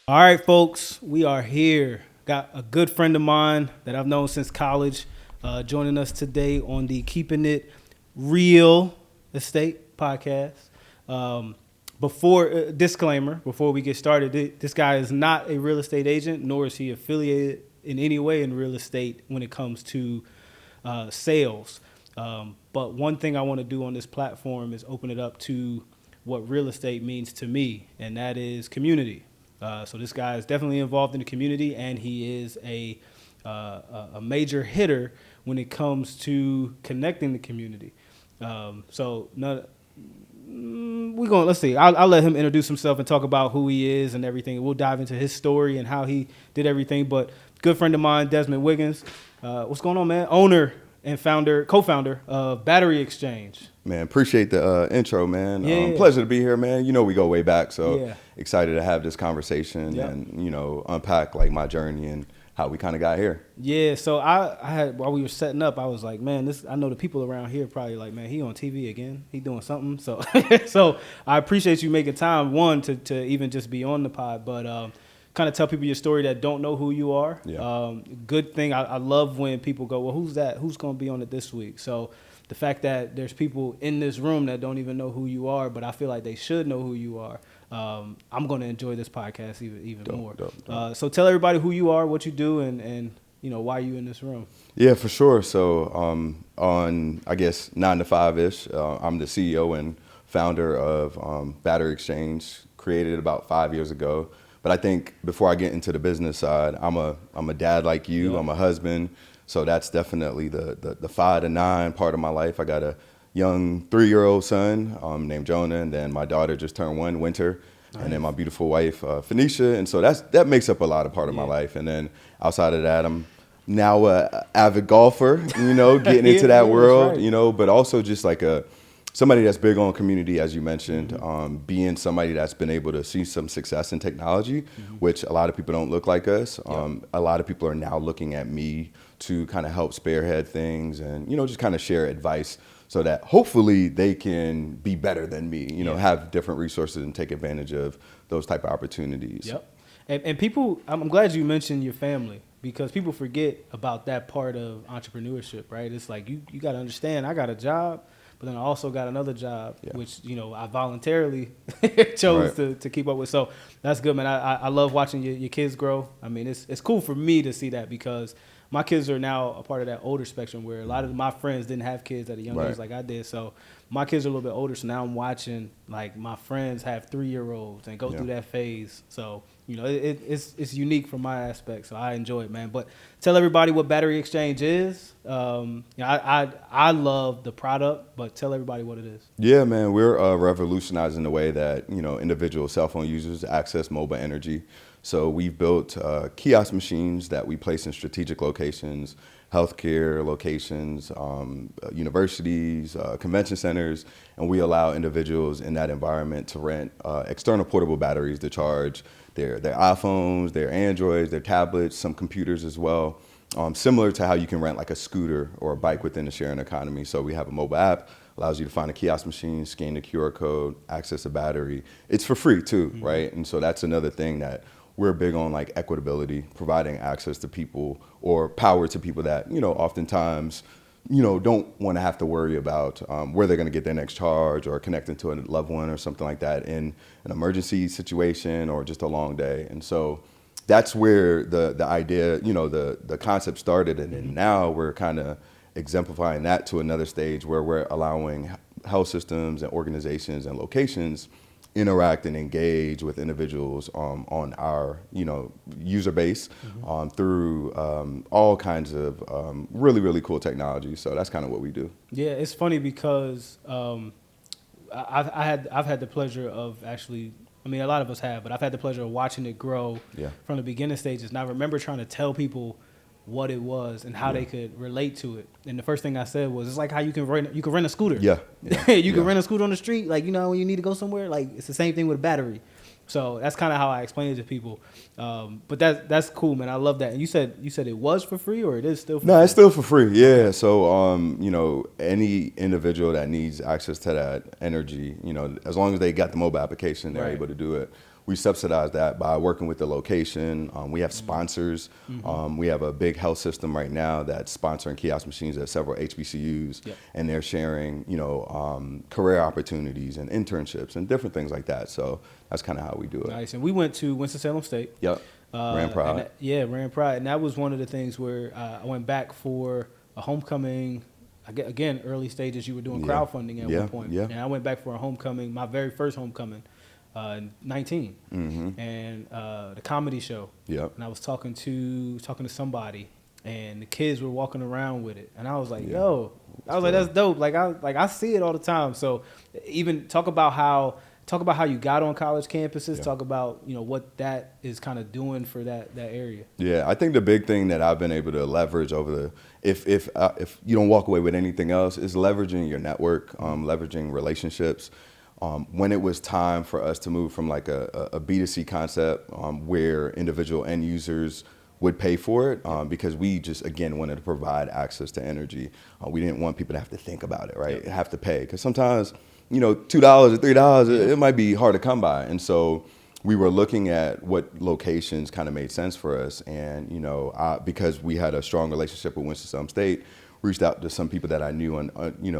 All right, folks, we are here. Got a good friend of mine that I've known since college joining us today on the Keeping It Real Estate podcast. Disclaimer, before we get started, this guy is not a real estate agent, nor is he affiliated in any way in real estate when it comes to sales. But one thing I want to do on this platform is open it up to what real estate means to me, and that is community. So this guy is definitely involved in the community, and he is a major hitter when it comes to connecting the community. Let's see. I'll let him introduce himself and talk about who he is and everything. We'll dive into his story and how he did everything. But good friend of mine, Desmond Wiggins. What's going on, man? Owner and co-founder of BatteryXchange. Man, appreciate the intro, man. Yeah. Pleasure to be here, man. You know we go way back, so Yeah. excited to have this conversation Yep. and, unpack like my journey and how we kind of got here. Yeah, so I had, while we were setting up, I was like, man, I know the people around here probably like, man, he on TV again. He doing something. So so I appreciate you making time, one, to even just be on the pod, but kind of tell people your story that don't know who you are. Yeah. Good thing. I love when people go, well, who's that? Who's going to be on it this week? So the fact that there's people in this room that don't even know who you are, but I feel like they should know who you are. I'm going to enjoy this podcast even more. Dope. So tell everybody who you are, what you do, and why you in this room. Yeah, for sure. So on, I guess, 9 to 5-ish, I'm the CEO and founder of BatteryXchange, created about 5 years ago. But I think before I get into the business side, I'm a dad like you. Yeah. I'm a husband. So that's definitely the 5 to 9 part of my life. I got a young 3-year-old son named Jonah, and then my daughter just turned 1, Winter, nice. And then my beautiful wife, Phoenicia. And so that makes up a lot of part of my life. And then outside of that, I'm now a avid golfer, getting into that world, right. But also just like somebody that's big on community, as you mentioned, mm-hmm. Being somebody that's been able to see some success in technology, mm-hmm. which a lot of people don't look like us. Yep. A lot of people are now looking at me to kind of help spearhead things and, just kind of share advice so that hopefully they can be better than me, have different resources and take advantage of those type of opportunities. Yep. And people, I'm glad you mentioned your family, because people forget about that part of entrepreneurship, right? It's like you got to understand, I got a job, but then I also got another job, yeah. which, I voluntarily chose right. to keep up with. So that's good, man. I love watching your kids grow. I mean, it's cool for me to see that, because my kids are now a part of that older spectrum where a lot of my friends didn't have kids at a young age like I did. So my kids are a little bit older. So now I'm watching like my friends have 3-year-olds and go through that phase. So, it's unique from my aspect. So I enjoy it, man. But tell everybody what BatteryXchange is. I love the product, but tell everybody what it is. Yeah, man, we're revolutionizing the way that, individual cell phone users access mobile energy. So we've built kiosk machines that we place in strategic locations, healthcare locations, universities, convention centers, and we allow individuals in that environment to rent external portable batteries to charge their iPhones, their Androids, their tablets, some computers as well, similar to how you can rent like a scooter or a bike within the sharing economy. So we have a mobile app, allows you to find a kiosk machine, scan the QR code, access a battery. It's for free too, mm-hmm. right? And so that's another thing that we're big on, like equitability, providing access to people or power to people that, oftentimes, don't want to have to worry about where they're going to get their next charge or connecting to a loved one or something like that in an emergency situation or just a long day. And so that's where the idea, the concept started. And then now we're kind of exemplifying that to another stage where we're allowing health systems and organizations and locations interact and engage with individuals on our user base mm-hmm. Through all kinds of really, really cool technology. So that's kind of what we do. Yeah, it's funny because I've had the pleasure of actually, I mean, a lot of us have, but I've had the pleasure of watching it grow from the beginning stages. And I remember trying to tell people what it was and how they could relate to it. And the first thing I said was, it's like how you can rent a scooter. Yeah. You can rent a scooter on the street. Like, when you need to go somewhere, like it's the same thing with a battery. So that's kind of how I explain it to people. But that's cool, man. I love that. And you said it was for free, or it is still for free? No, it's still for free. Yeah. So, any individual that needs access to that energy, as long as they got the mobile application, they're able to do it. we subsidize that by working with the location. We have sponsors. We have a big health system right now that's sponsoring kiosk machines at several HBCUs, and they're sharing, career opportunities and internships and different things like that. So that's kind of how we do it. Nice. And we went to Winston-Salem State. Yep. Ran Pride. Ran Pride. And that was one of the things where I went back for a homecoming. Again, early stages, you were doing crowdfunding at one point. Yeah. And I went back for a homecoming, my very first homecoming, 19. And the comedy show. Yep. And I was talking to somebody, and the kids were walking around with it. And I was like, yo, that's dope. I see it all the time. So even talk about how you got on college campuses. Talk about what that is kind of doing for that area. Yeah, I think the big thing that I've been able to leverage over if you don't walk away with anything else, is leveraging your network, leveraging relationships. When it was time for us to move from like a B2C concept where individual end users would pay for it, because we just, again, wanted to provide access to energy. We didn't want people to have to think about it, right? Have to pay, because sometimes $2 or $3, it might be hard to come by. And so we were looking at what locations kind of made sense for us. And, because we had a strong relationship with Winston-Salem State, reached out to some people that I knew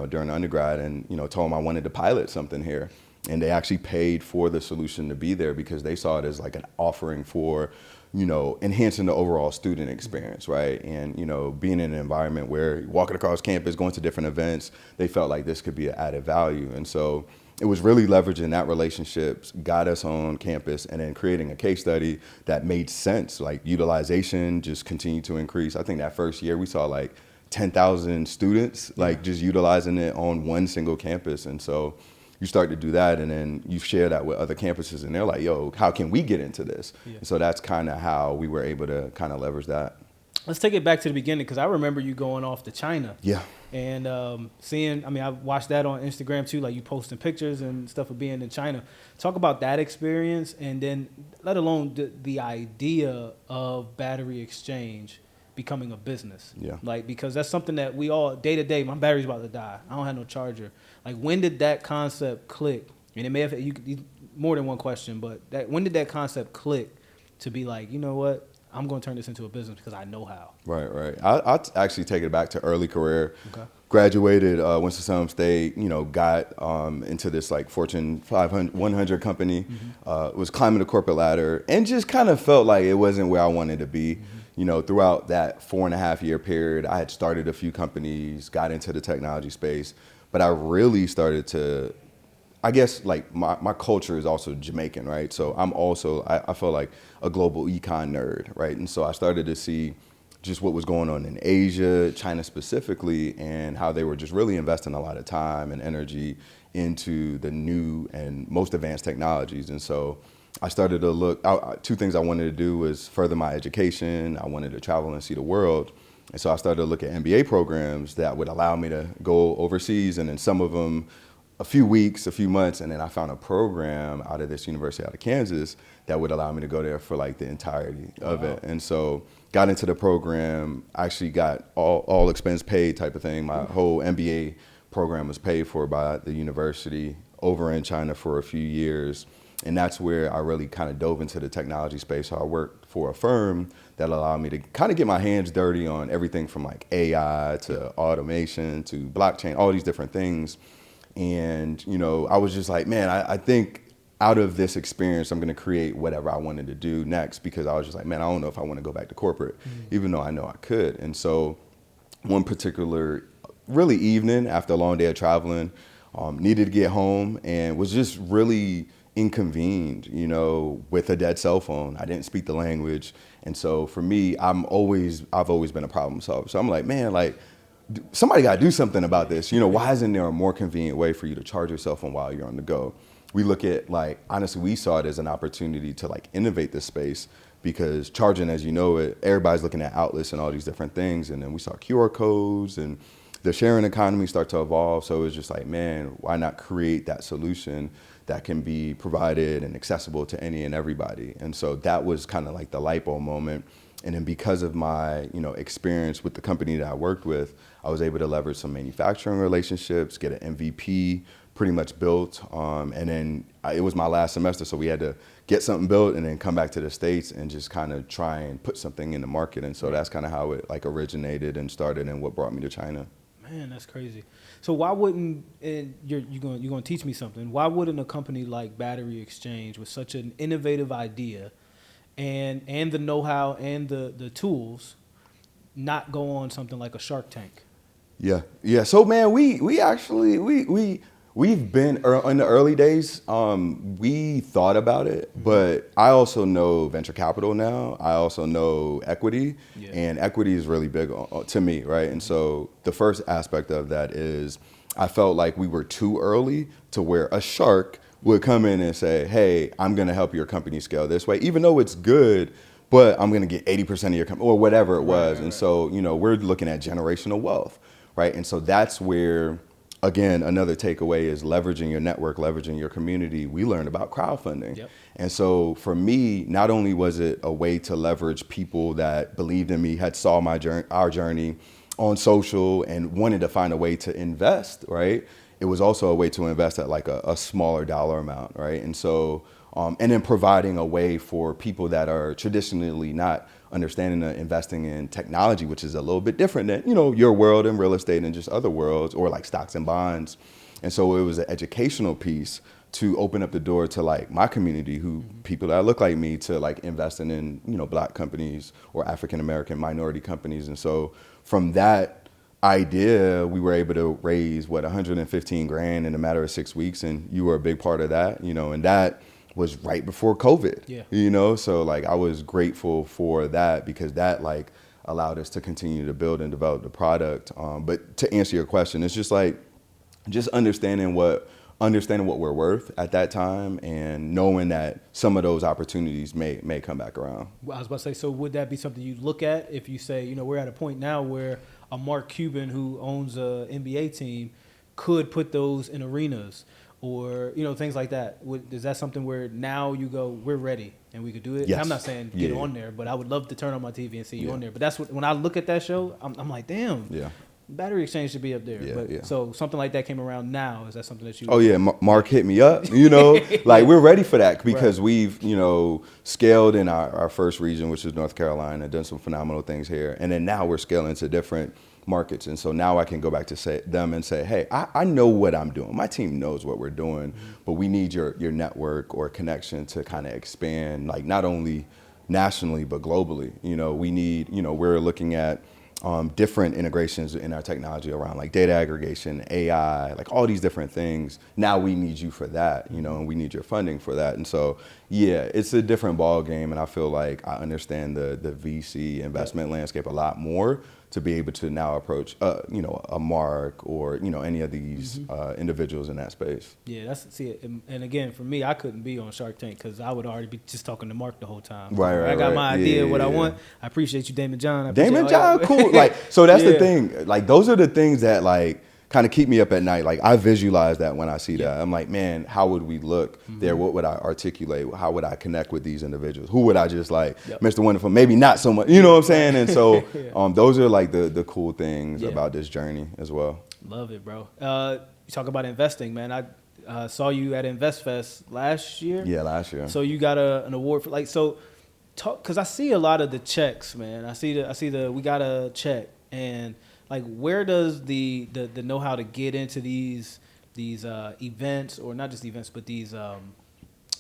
during undergrad and, told them I wanted to pilot something here. And they actually paid for the solution to be there because they saw it as like an offering for, enhancing the overall student experience, right? And, being in an environment where you're walking across campus, going to different events, they felt like this could be an added value. And so it was really leveraging that relationships, got us on campus, and then creating a case study that made sense. Like utilization just continued to increase. I think that first year we saw like 10,000 students, just utilizing it on one single campus. And so you start to do that, and then you share that with other campuses, and they're like, yo, how can we get into this? And so that's kind of how we were able to kind of leverage that. Let's take it back to the beginning, because I remember you going off to China. Yeah. And seeing, I watched that on Instagram too, like you posting pictures and stuff of being in China. Talk about that experience, and then let alone the idea of BatteryXchange becoming a business. Yeah. Because that's something that we all, day to day, my battery's about to die. I don't have no charger. When did that concept click? And it may have, you more than one question, but when did that concept click to be like, you know what? I'm going to turn this into a business because I know how. Right. I'll actually take it back to early career. Okay. Graduated Winston-Salem State, got into this like Fortune 500, 100 company, was climbing the corporate ladder, and just kind of felt like it wasn't where I wanted to be. Throughout that 4.5 year period, I had started a few companies, got into the technology space, but I really started to, I guess, like my culture is also Jamaican, right? So I'm also, I feel like a global econ nerd, right? And so I started to see just what was going on in Asia, China specifically, and how they were just really investing a lot of time and energy into the new and most advanced technologies. And so I started to look, two things I wanted to do was further my education. I wanted to travel and see the world. And so I started to look at MBA programs that would allow me to go overseas, and then some of them a few weeks, a few months, and then I found a program out of this university out of Kansas that would allow me to go there for like the entirety of it. And so got into the program, actually got all expense paid type of thing. My whole MBA program was paid for by the university over in China for a few years. And that's where I really kind of dove into the technology space. So I worked for a firm that allowed me to kind of get my hands dirty on everything from like AI to automation to blockchain, all these different things. And, I was just like, man, I think out of this experience, I'm going to create whatever I wanted to do next, because I was just like, man, I don't know if I want to go back to corporate, even though I know I could. And so one particular really evening after a long day of traveling, needed to get home and was just really inconvened, with a dead cell phone. I didn't speak the language. And so for me, I've always been a problem solver. So I'm like, man, somebody got to do something about this. Why isn't there a more convenient way for you to charge your cell phone while you're on the go? We look at honestly, we saw it as an opportunity to innovate this space, because charging, as you know it, everybody's looking at outlets and all these different things. And then we saw QR codes and the sharing economy start to evolve. So it was just like, man, why not create that solution that can be provided and accessible to any and everybody? And so that was kind of like the light bulb moment. And then because of my, experience with the company that I worked with, I was able to leverage some manufacturing relationships, get an MVP pretty much built. And then it was my last semester, so we had to get something built and then come back to the States and just kind of try and put something in the market. And so that's kind of how it like originated and started and what brought me to China. Man, that's crazy. So why wouldn't, and you're going to teach me something, why wouldn't a company like BatteryXchange with such an innovative idea and the know-how and the tools not go on something like a Shark Tank? Yeah. So man, we actually we've been in the early days. We thought about it, but I also know venture capital now. I also know equity, and equity is really big to me, right? And so the first aspect of that is I felt like we were too early to where a shark would come in and say, "Hey, I'm going to help your company scale this way," even though it's good. But I'm going to get 80% of your company or whatever it was. Right. And so, we're looking at generational wealth, right? And so that's where, again, another takeaway is leveraging your network, leveraging your community. We learned about crowdfunding. Yep. And so for me, not only was it a way to leverage people that believed in me, had saw our journey on social and wanted to find a way to invest, right? It was also a way to invest at like a smaller dollar amount, right? And so, and then providing a way for people that are traditionally not understanding investing in technology, which is a little bit different than, your world and real estate and just other worlds or like stocks and bonds. And so it was an educational piece to open up the door to like my community, people that look like me, to like investing in, Black companies or African-American minority companies. And so from that idea, we were able to raise 115 grand in a matter of 6 weeks. And you were a big part of that, and that was right before COVID, so like I was grateful for that because that like allowed us to continue to build and develop the product. But to answer your question, it's just like, understanding what we're worth at that time and knowing that some of those opportunities may come back around. Well, I was about to say, so would that be something you look at if you say, we're at a point now where a Mark Cuban who owns a NBA team could put those in arenas? Or, things like that. Is that something where now you go, we're ready and we could do it? Yes. I'm not saying get on there, but I would love to turn on my TV and see you on there. But that's when I look at that show, I'm like, damn, BatteryXchange should be up there. So something like that came around now. Is that something that you... Oh, yeah. Mark hit me up, like we're ready for that because we've, scaled in our first region, which is North Carolina, done some phenomenal things here. And then now we're scaling to different markets. And so now I can go back to them and say, hey, I know what I'm doing. My team knows what we're doing, but we need your network or connection to kind of expand, like not only nationally, but globally. We need, we're looking at different integrations in our technology around like data aggregation, AI, like all these different things. Now we need you for that, and we need your funding for that. And so, it's a different ball game. And I feel like I understand the VC investment landscape a lot more to be able to now approach, a Mark or, any of these individuals in that space. Yeah, and again, for me, I couldn't be on Shark Tank because I would already be just talking to Mark the whole time. Right. I got my idea of what I want. I appreciate you, Damon John. Damon John, cool. Like, so that's the thing. Like, those are the things that like kind of keep me up at night. Like I visualize that when I see that. I'm like, man, how would we look there? What would I articulate? How would I connect with these individuals? Who would I just like, Mr. Wonderful? Maybe not so much, you know what I'm saying? And so those are like the cool things about this journey as well. Love it, bro. You talk about investing, man. I saw you at InvestFest last year. Yeah, last year. So you got an award for because I see a lot of the checks, man. I see the we got a check. And like, where does the know-how to get into these events, or not just events, but these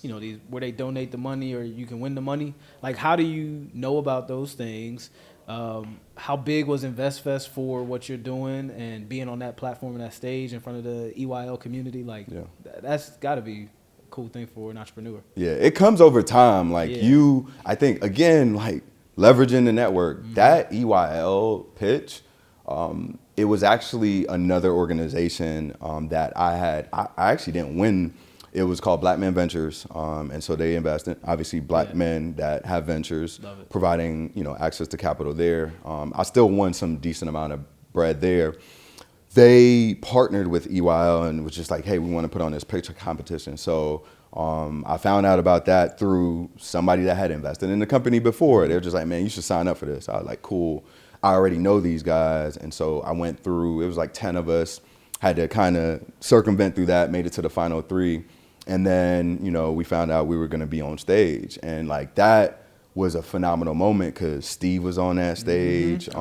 these where they donate the money or you can win the money? Like, how do you know about those things? How big was InvestFest for what you're doing and being on that platform and that stage in front of the EYL community? Like, that's got to be a cool thing for an entrepreneur. Yeah, it comes over time. Like I think again, like leveraging the network. That EYL pitch. It was actually another organization that I actually didn't win. It was called Black Men Ventures, and so they invest in obviously Black men that have ventures, providing access to capital there. I still won some decent amount of bread there. They partnered with EYL and was just like, hey, we want to put on this picture competition. So I found out about that through somebody that had invested in the company before. They were just like, man, you should sign up for this. I was like, cool. I already know these guys. And so I went through, it was like 10 of us, had to kind of circumvent through that, made it to the final 3. And then, you know, we found out we were going to be on stage. And like that was a phenomenal moment because Steve was on that stage, you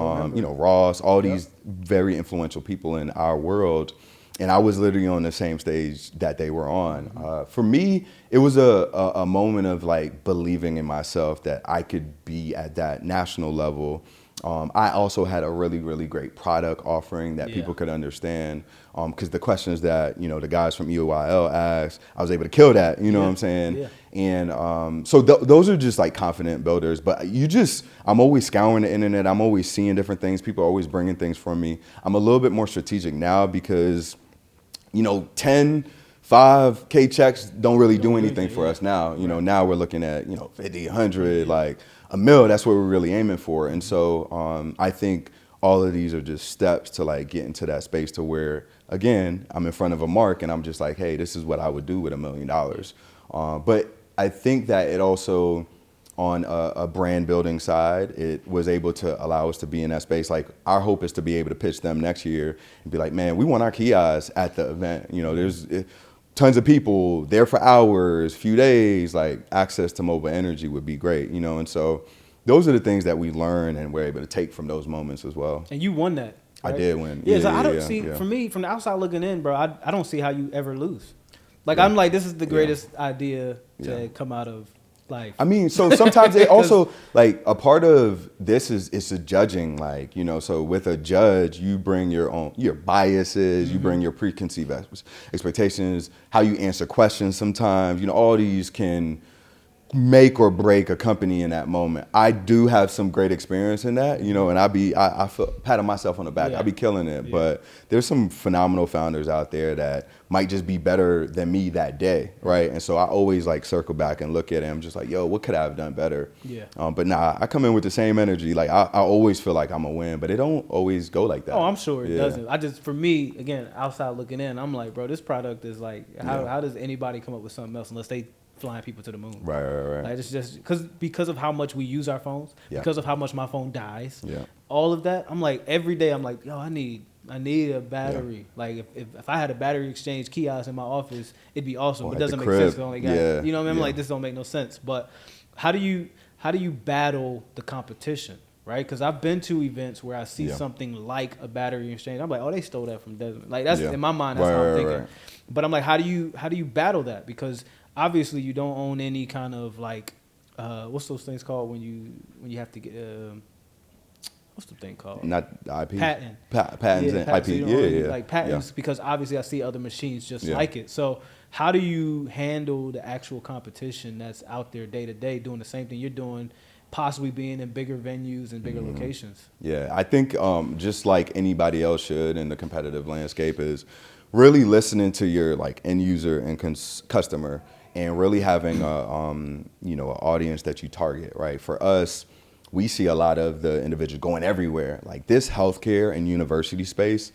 know, Ross, all these very influential people in our world. And I was literally on the same stage that they were on. For me, it was a moment of like believing in myself that I could be at that national level. I also had a really, really great product offering that people could understand. Because the questions that, you know, the guys from EOYL asked, I was able to kill that, you know what I'm saying? Yeah. And so those are just like confident builders. But I'm always scouring the internet. I'm always seeing different things. People are always bringing things from me. I'm a little bit more strategic now because, you know, 5K checks don't really do anything for us now. You know, now we're looking at, you know, 50, 100, like $1 million. That's what we're really aiming for. And so I think all of these are just steps to like get into that space to where, again, I'm in front of a mark and I'm just like, hey, this is what I would do with $1 million. But I think that it also, on a brand building side, it was able to allow us to be in that space. Like our hope is to be able to pitch them next year and be like, man, we want our kiosks at the event. You know, there's tons of people there for hours, few days, like access to mobile energy would be great, you know? And so those are the things that we learn and we're able to take from those moments as well. And you won that. Right? I did win. Yeah, so I don't see, for me, from the outside looking in, bro, I don't see how you ever lose. Like, I'm like, this is the greatest idea to come out of life. I mean, so sometimes they also, like, a part of this is a judging, like, you know, so with a judge, you bring your biases, you bring your preconceived expectations, how you answer questions sometimes, you know, all these can make or break a company in that moment. I do have some great experience in that, you know, and I feel patting myself on the back. I be killing it, but there's some phenomenal founders out there that might just be better than me that day, right? And so I always like circle back and look at it. I'm just like, yo, what could I have done better? Yeah. But nah, I come in with the same energy. Like I always feel like I'm a win, but it don't always go like that. Oh, I'm sure it doesn't. For me, again, outside looking in, I'm like, bro, this product is like, how does anybody come up with something else unless they flying people to the moon? Right. Like it's just because of how much we use our phones, because of how much my phone dies, all of that. I'm like, every day I'm like, yo, I need a battery. Like if I had a BatteryXchange kiosk in my office, it'd be awesome. But it doesn't make sense. It only got, you know what I mean? I'm like, this don't make no sense. But how do you battle the competition? Right? Because I've been to events where I see something like a BatteryXchange. I'm like, oh, they stole that from Desmond. Like that's in my mind. That's how I'm thinking. But I'm like, how do you battle that? Because obviously you don't own any kind of like what's those things called when you have to get what's the thing called? Not IP. Patent. Patents and IP. So like patents because obviously I see other machines just like it. So how do you handle the actual competition that's out there day to day doing the same thing you're doing, possibly being in bigger venues and bigger locations? Yeah, I think just like anybody else should in the competitive landscape is really listening to your like end user and customer and really having an audience that you target, right? For us, we see a lot of the individuals going everywhere. Like this healthcare and university space,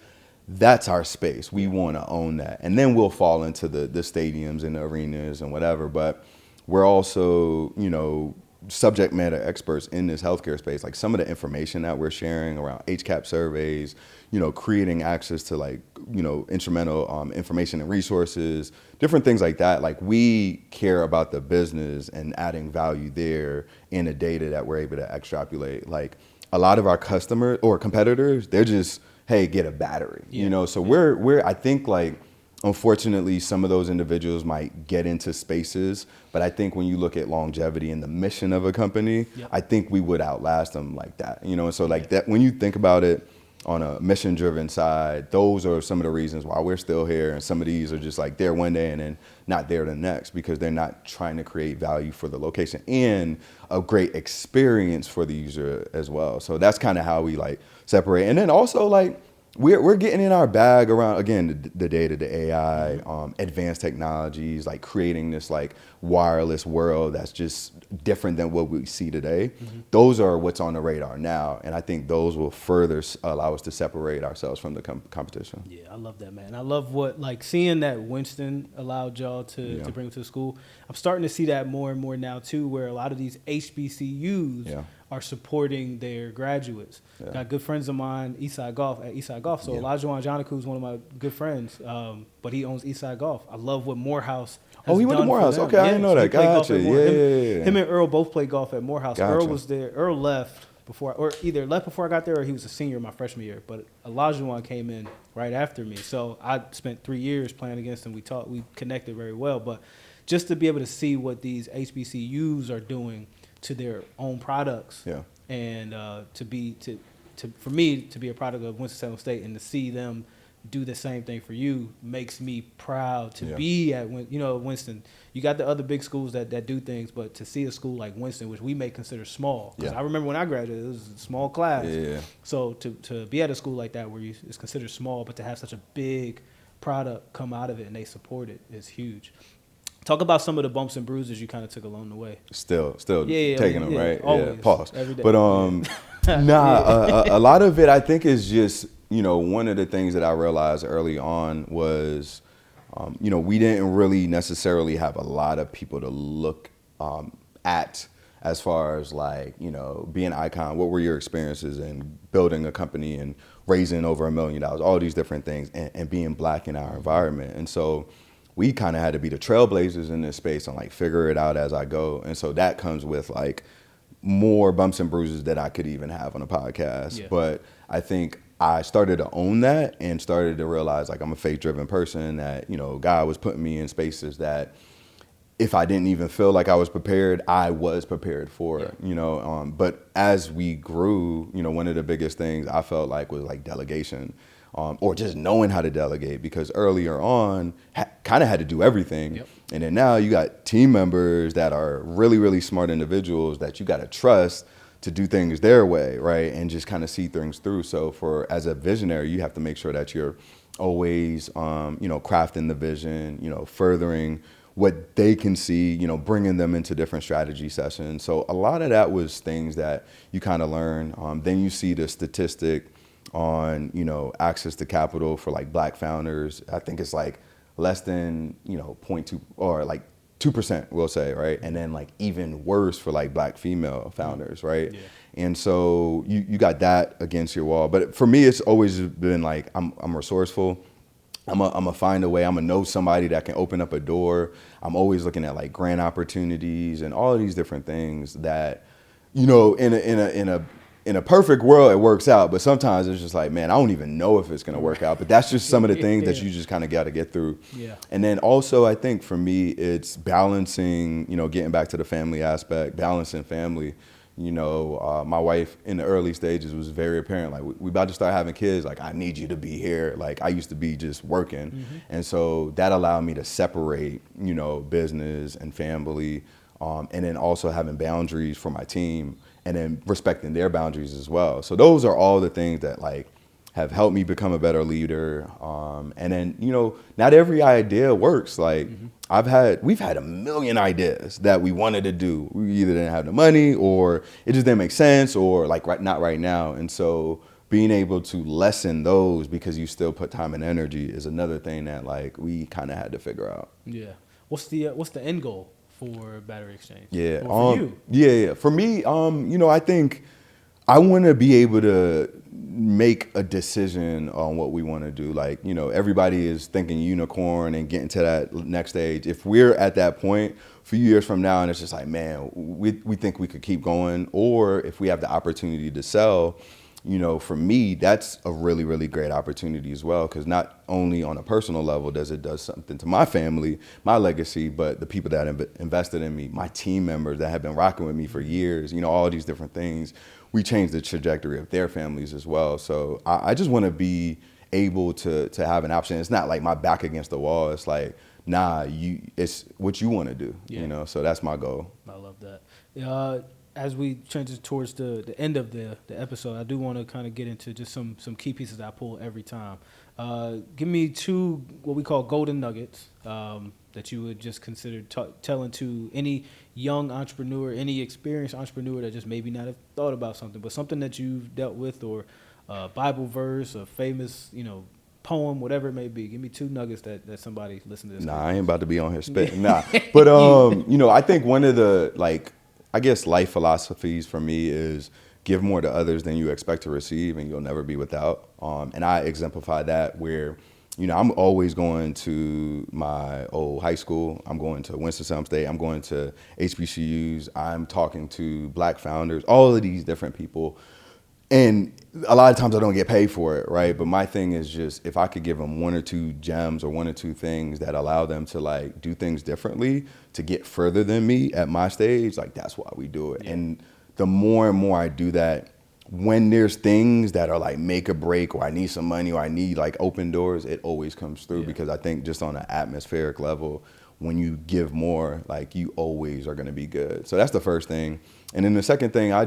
that's our space. We want to own that. And then we'll fall into the stadiums and the arenas and whatever. But we're also, you know, subject matter experts in this healthcare space. Like some of the information that we're sharing around HCAP surveys, you know, creating access to like, you know, instrumental information and resources, different things like that. Like we care about the business and adding value there in the data that we're able to extrapolate. Like a lot of our customers or competitors, they're just, hey, get a battery, you know? So we're, I think like, unfortunately, some of those individuals might get into spaces, but I think when you look at longevity and the mission of a company, I think we would outlast them like that, you know? And so like that, when you think about it on a mission-driven side, those are some of the reasons why we're still here. And some of these are just like there one day and then not there the next because they're not trying to create value for the location and a great experience for the user as well. So that's kind of how we like separate. And then also like, we're getting in our bag around, again, the data, the AI, advanced technologies, like creating this like wireless world that's just different than what we see today. Those are what's on the radar now, and I think those will further allow us to separate ourselves from the competition. Yeah, I love that, man. I love what, like, seeing that Winston allowed y'all to bring to school. I'm starting to see that more and more now too, where a lot of these HBCUs are supporting their graduates. Got good friends of mine, Eastside Golf. So Olajuwon Joniku is one of my good friends, but he owns Eastside Golf. I love what Morehouse. Oh, he went to Morehouse. Okay, I didn't know that. Gotcha. Him and Earl both played golf at Morehouse. Gotcha. Earl was there. Earl left either left before I got there, or he was a senior my freshman year. But Olajuwon came in right after me, so I spent 3 years playing against him. We connected very well. But just to be able to see what these HBCUs are doing to their own products, and for me to be a product of Winston-Salem State and to see them do the same thing for you makes me proud to be at Winston. You got the other big schools that do things, but to see a school like Winston, which we may consider small, because I remember when I graduated, it was a small class. So to be at a school like that where it's considered small, but to have such a big product come out of it and they support it is huge. Talk about some of the bumps and bruises you kind of took along the way. Still taking them, right? Always, pause. Every day. But a lot of it I think is just, one of the things that I realized early on was, we didn't really necessarily have a lot of people to look at as far as like, being an icon. What were your experiences in building a company and raising over $1 million, all these different things, and being Black in our environment. And so we kind of had to be the trailblazers in this space and like figure it out as I go. And so that comes with like more bumps and bruises that I could even have on a podcast. But I think I started to own that and started to realize like I'm a faith-driven person, that, God was putting me in spaces that if I didn't even feel like I was prepared, I was prepared for it, but as we grew, one of the biggest things I felt like was like delegation, or just knowing how to delegate, because earlier on kind of had to do everything. And then now you got team members that are really, really smart individuals that you got to trust to do things their way, right? And just kind of see things through. So as a visionary, you have to make sure that you're always, crafting the vision, furthering what they can see, bringing them into different strategy sessions. So a lot of that was things that you kind of learn. Then you see the statistic on, access to capital for like Black founders. I think it's like less than, 0.2 or like 2%, we'll say, right? And then like even worse for like Black female founders, right? And so you got that against your wall. But for me, it's always been like, I'm resourceful. I'm a find a way. I'm gonna know somebody that can open up a door. I'm always looking at like grant opportunities and all of these different things that, in a perfect world, it works out, but sometimes it's just like, man, I don't even know if it's going to work out. But that's just some of the things that you just kind of got to get through. And then also, I think for me, it's balancing, getting back to the family aspect, balancing family. My wife in the early stages was very apparent, like, we about to start having kids. Like, I need you to be here. Like, I used to be just working. And so that allowed me to separate, business and family, and then also having boundaries for my team, and then respecting their boundaries as well. So those are all the things that like have helped me become a better leader. And then, not every idea works. Like we've had a million ideas that we wanted to do. We either didn't have the money, or it just didn't make sense, or like not right now. And so being able to lessen those because you still put time and energy is another thing that like we kind of had to figure out. What's the end goal for BatteryXchange? For you? For me, I think I want to be able to make a decision on what we want to do. Like, everybody is thinking unicorn and getting to that next stage. If we're at that point a few years from now and it's just like, man, we think we could keep going, or if we have the opportunity to sell, for me, that's a really, really great opportunity as well, because not only on a personal level does something to my family, my legacy, but the people that have invested in me, my team members that have been rocking with me for years, all these different things. We change the trajectory of their families as well. So I just want to be able to have an option. It's not like my back against the wall. It's like, nah, it's what you want to do, so that's my goal. I love that. As we transition towards the end of the episode, I do want to kind of get into just some key pieces that I pull every time. Give me 2 what we call golden nuggets that that you would just consider telling to any young entrepreneur, any experienced entrepreneur that just maybe not have thought about something, but something that you've dealt with, or a Bible verse, a famous, poem, whatever it may be? Give me 2 nuggets that somebody listening to this. Nah, I ain't about to be on here spitting. Nah, but I think one of the life philosophies for me is give more to others than you expect to receive, and you'll never be without. And I exemplify that where, I'm always going to my old high school. I'm going to Winston-Salem State. I'm going to HBCUs. I'm talking to Black founders, all of these different people. And a lot of times I don't get paid for it, right? But my thing is just, if I could give them 1 or 2 gems or 1 or 2 things that allow them to do things differently to get further than me at my stage, that's why we do it. Yeah. And the more and more I do that, when there's things that are make or break, or I need some money, or I need open doors, it always comes through. Yeah. Because I think just on an atmospheric level, when you give more, you always are going to be good. So that's the first thing. And then the second thing, I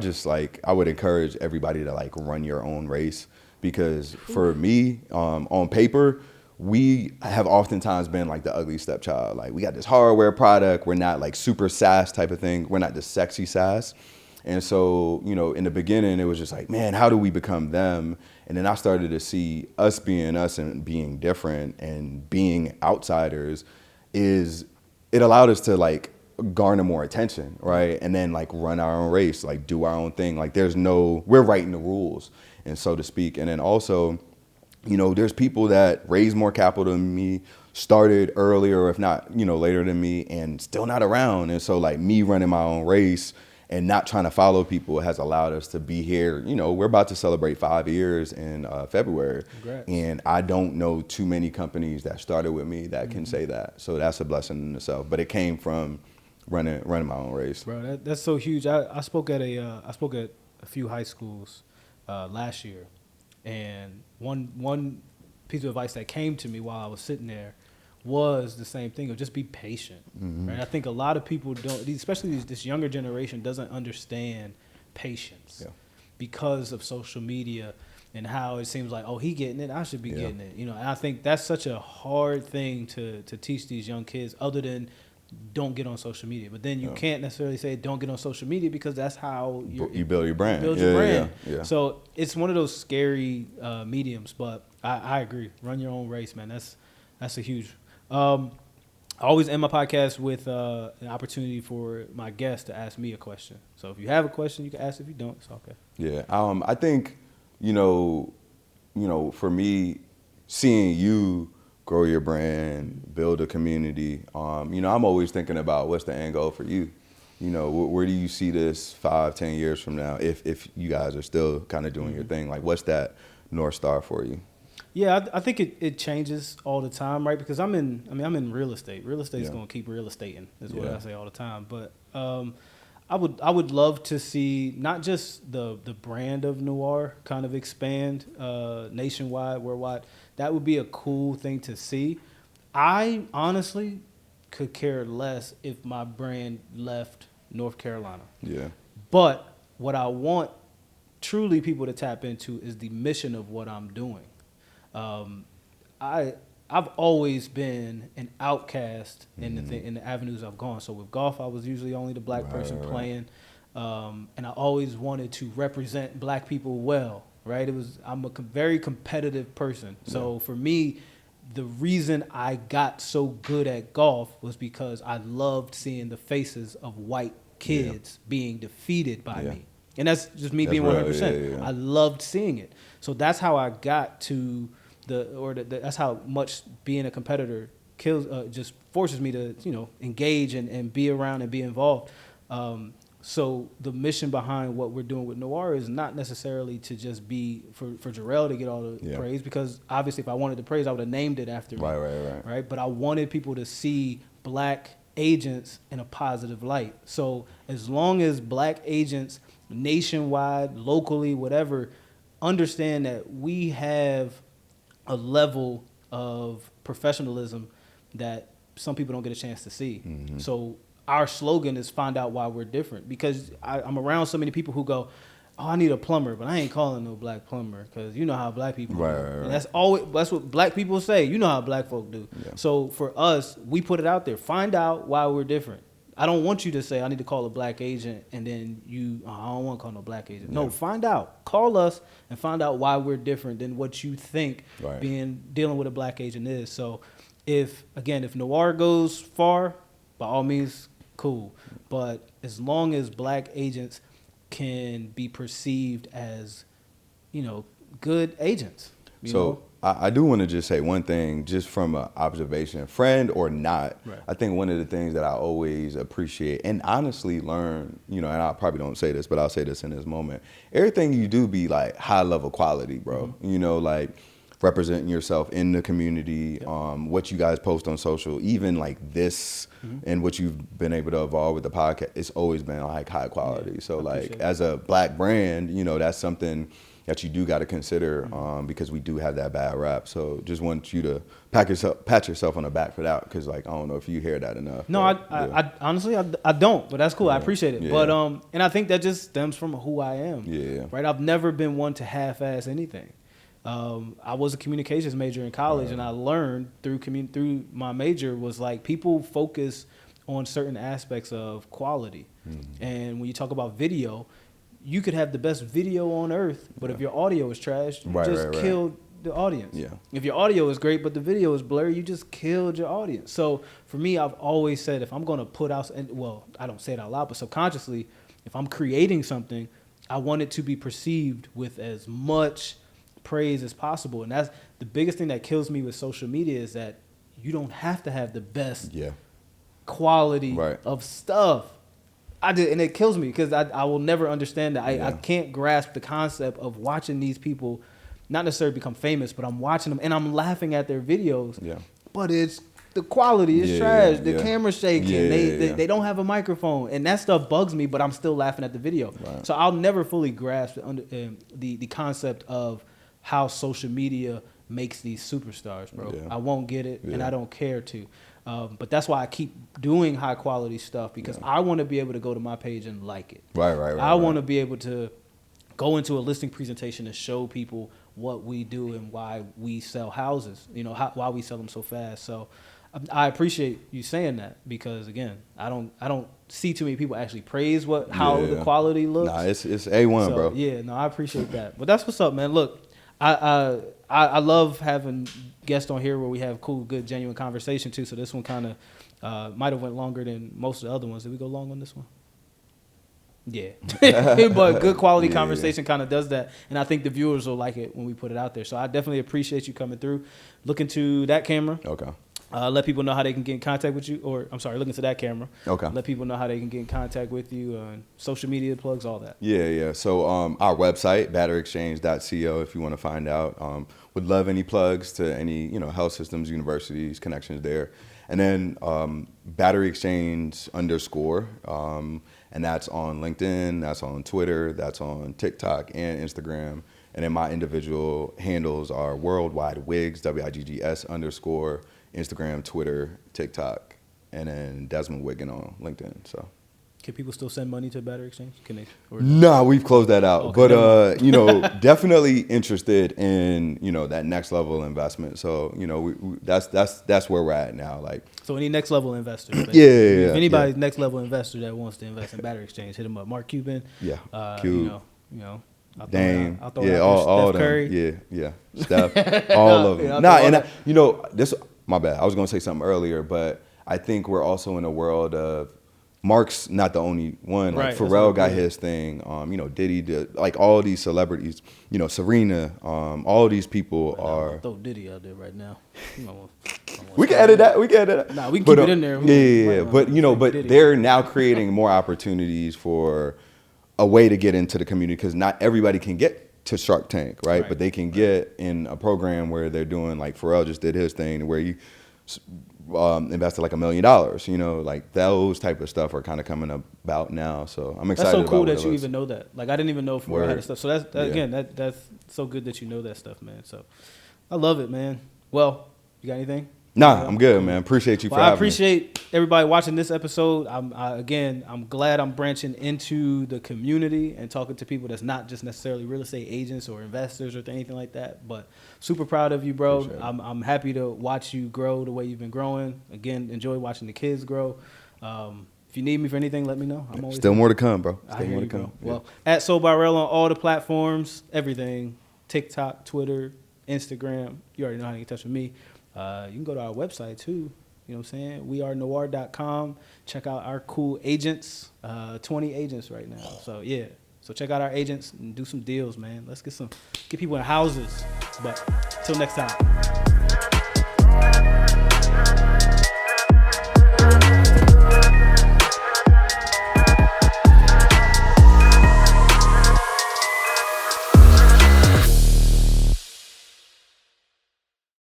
would encourage everybody to run your own race, because for me, on paper, we have oftentimes been the ugly stepchild. We got this hardware product. We're not super SaaS type of thing. We're not the sexy SaaS. And so, in the beginning, it was just man, how do we become them? And then I started to see us being us and being different and being outsiders it allowed us to garner more attention, right? And then run our own race, do our own thing. We're writing the rules, and so to speak. And then also, there's people that raise more capital than me, started earlier, or if not, later than me, and still not around. And so me running my own race and not trying to follow people has allowed us to be here. We're about to celebrate 5 years in February. Congrats. And I don't know too many companies that started with me that can say that. So that's a blessing in itself. But it came from running my own race. Bro, that's so huge. I spoke at a few high schools last year, and one piece of advice that came to me while I was sitting there was the same thing of just be patient. Mm-hmm. Right? I think a lot of people don't, especially this younger generation, doesn't understand patience because of social media and how it seems he getting it, I should be getting it. And I think that's such a hard thing to teach these young kids, other than don't get on social media. But then you can't necessarily say don't get on social media, because that's how you build your brand. Yeah. So it's one of those scary mediums. But I agree. Run your own race, man. That's a huge. I always end my podcast with an opportunity for my guest to ask me a question. So if you have a question, you can ask. If you don't, it's okay. Yeah. I think for me, seeing you grow your brand, build a community. I'm always thinking about what's the end goal for you. Where do you see this 5-10 years from now? If you guys are still kind of doing your thing, what's that North Star for you? Yeah, I think it changes all the time, right? Because I'm in real estate. Real estate is going to keep real estating, is what I say all the time. But I would love to see not just the brand of Noir kind of expand nationwide, worldwide. That would be a cool thing to see. I honestly could care less if my brand left North Carolina. Yeah. But what I want truly people to tap into is the mission of what I'm doing. I've always been an outcast in the avenues I've gone. So with golf, I was usually only the black person playing, and I always wanted to represent black people well. Right? I'm a very competitive person. So for me, the reason I got so good at golf was because I loved seeing the faces of white kids being defeated by me. And that's just me being 100%. I loved seeing it. So that's how I got to that's how much being a competitor just forces me to, engage and be around and be involved. So the mission behind what we're doing with Noir is not necessarily to just be for Jerell to get all the praise, because obviously if I wanted the praise, I would have named it after me. Right. But I wanted people to see black agents in a positive light. So as long as black agents nationwide, locally, whatever, understand that we have a level of professionalism that some people don't get a chance to see. Mm-hmm. So our slogan is find out why we're different, because I'm around so many people who go, oh, I need a plumber, but I ain't calling no black plumber because you know how black people do. Right. And that's what black people say. You know how black folk do. Yeah. So for us, we put it out there. Find out why we're different. I don't want you to say I need to call a black agent and then I don't want to call no black agent. No, find out. Call us and find out why we're different than what you think dealing with a black agent is. So if Noir goes far, by all means, cool. But as long as black agents can be perceived as, good agents. You know? I do want to just say one thing, just from an observation, friend or not. Right. I think one of the things that I always appreciate and honestly learn, and I probably don't say this, but I'll say this in this moment. Everything you do be like high level quality, bro. Mm-hmm. Like representing yourself in the community, what you guys post on social, even like this and what you've been able to evolve with the podcast, it's always been like high quality. Yeah, so like as a black brand, that's something that you do got to consider because we do have that bad rap. So just want you to pat yourself on the back for that because like I don't know if you hear that enough. No, I honestly I don't, but that's cool. Yeah. I appreciate it. Yeah. But and I think that just stems from who I am. Yeah. Right. I've never been one to half-ass anything. I was a communications major in college, and I learned through my major was like people focus on certain aspects of quality, and when you talk about video. You could have the best video on earth, but if your audio is trash, you just killed the audience. Yeah. If your audio is great, but the video is blurry, you just killed your audience. So for me, I've always said if I'm going to put out, I don't say it out loud, but subconsciously, if I'm creating something, I want it to be perceived with as much praise as possible. And that's the biggest thing that kills me with social media is that you don't have to have the best quality of stuff. And it kills me because I will never understand that. I can't grasp the concept of watching these people not necessarily become famous, but I'm watching them and I'm laughing at their videos. Yeah. But the quality is trash. The camera's shaking. They don't have a microphone, and that stuff bugs me. But I'm still laughing at the video. Right. So I'll never fully grasp the concept of how social media makes these superstars, bro. Yeah. I won't get it, and I don't care to. But that's why I keep doing high quality stuff because I want to be able to go to my page and like it. Right. I want to be able to go into a listing presentation and show people what we do and why we sell houses, why we sell them so fast. So I appreciate you saying that because again, I don't see too many people actually praise how the quality looks. Nah, it's A1, bro. Yeah, no, I appreciate that. But that's what's up, man. Look, I love having guests on here where we have cool, good, genuine conversation too. So this one kind of might have went longer than most of the other ones. Did we go long on this one? Yeah, but good quality conversation kind of does that, and I think the viewers will like it when we put it out there. So I definitely appreciate you coming through. Look into that camera. Okay. Let people know how they can get in contact with you, look into that camera. Okay. Let people know how they can get in contact with you, social media plugs, all that. Yeah. So our website, BatteryXchange.co, if you want to find out. Would love any plugs to any, health systems, universities, connections there. And then BatteryXchange _, and that's on LinkedIn, that's on Twitter, that's on TikTok and Instagram. And then my individual handles are Worldwide Wiggs, WIGGS _ Instagram, Twitter, TikTok, and then Desmond Wiggan on LinkedIn. So, can people still send money to BatteryXchange? Can they? No, we've closed that out. Okay. But definitely interested in that next level investment. So that's where we're at now. Like, so any next level investor? If anybody's next level investor that wants to invest in BatteryXchange, hit them up. Mark Cuban. Yeah. Cube. Dame. All Steph Curry. Yeah. Steph. All of them. This. My bad. I was going to say something earlier, but I think we're also in a world of Mark's not the only one. Like Pharrell got his thing. Diddy did. Like all these celebrities. Serena. All these people are. Throw Diddy out there right now. We can edit that. Nah, we can keep it in there. Yeah. But they're now creating more opportunities for a way to get into the community because not everybody can get to Shark Tank, right? But they can get in a program where they're doing like Pharrell just did his thing where he invested like $1 million, like those type of stuff are kind of coming about now. So I'm excited. That's so cool that you even know that. Like I didn't even know Pharrell had stuff. So that's so good that you know that stuff, man. So I love it, man. Well, you got anything? Nah, I'm good, man. Appreciate you for having me. I appreciate everybody watching this episode. I'm glad I'm branching into the community and talking to people that's not just necessarily real estate agents or investors or anything like that. But super proud of you, bro. I'm happy to watch you grow the way you've been growing. Again, enjoy watching the kids grow. If you need me for anything, let me know. I'm always still more to come, bro. Still more to come. Well, at Soul by Rel on all the platforms, everything. TikTok, Twitter, Instagram. You already know how to get in touch with me. You can go to our website too. You know what I'm saying? wearenoir.com. Check out our cool agents. 20 agents right now. So yeah. So check out our agents and do some deals, man. Let's get people in houses. But till next time.